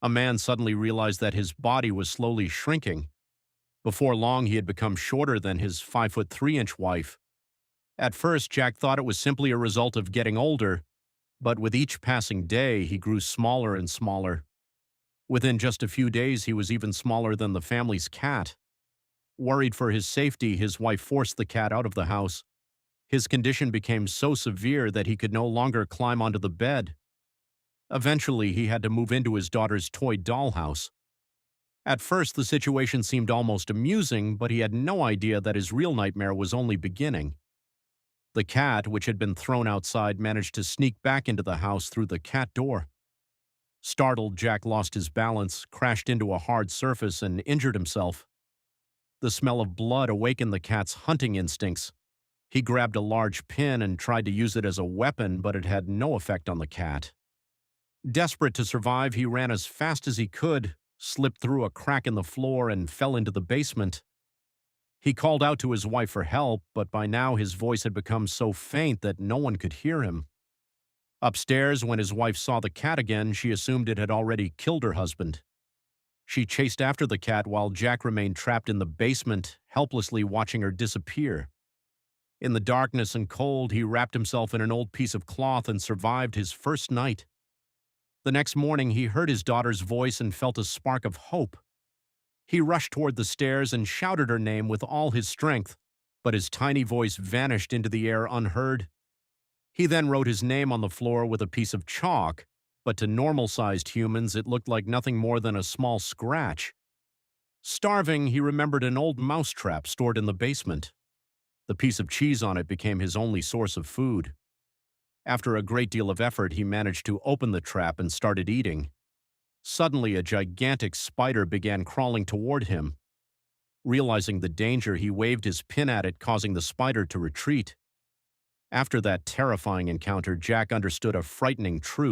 A man suddenly realized that his body was slowly shrinking. Before long, he had become shorter than his 5'3" wife. At first, Jack thought it was simply a result of getting older, but with each passing day, he grew smaller and smaller. Within just a few days, he was even smaller than the family's cat. Worried for his safety, his wife forced the cat out of the house. His condition became so severe that he could no longer climb onto the bed. Eventually, he had to move into his daughter's toy dollhouse. At first, the situation seemed almost amusing, but he had no idea that his real nightmare was only beginning. The cat, which had been thrown outside, managed to sneak back into the house through the cat door. Startled, Jack lost his balance, crashed into a hard surface, and injured himself. The smell of blood awakened the cat's hunting instincts. He grabbed a large pin and tried to use it as a weapon, but it had no effect on the cat. Desperate to survive, he ran as fast as he could, slipped through a crack in the floor, and fell into the basement. He called out to his wife for help, but by now his voice had become so faint that no one could hear him. Upstairs, when his wife saw the cat again, she assumed it had already killed her husband. She chased after the cat while Jack remained trapped in the basement, helplessly watching her disappear. In the darkness and cold, he wrapped himself in an old piece of cloth and survived his first night. The next morning, he heard his daughter's voice and felt a spark of hope. He rushed toward the stairs and shouted her name with all his strength, but his tiny voice vanished into the air unheard. He then wrote his name on the floor with a piece of chalk, but to normal-sized humans it looked like nothing more than a small scratch. Starving, he remembered an old mousetrap stored in the basement. The piece of cheese on it became his only source of food. After a great deal of effort, he managed to open the trap and started eating. Suddenly, a gigantic spider began crawling toward him. Realizing the danger, he waved his pin at it, causing the spider to retreat. After that terrifying encounter, Jack understood a frightening truth.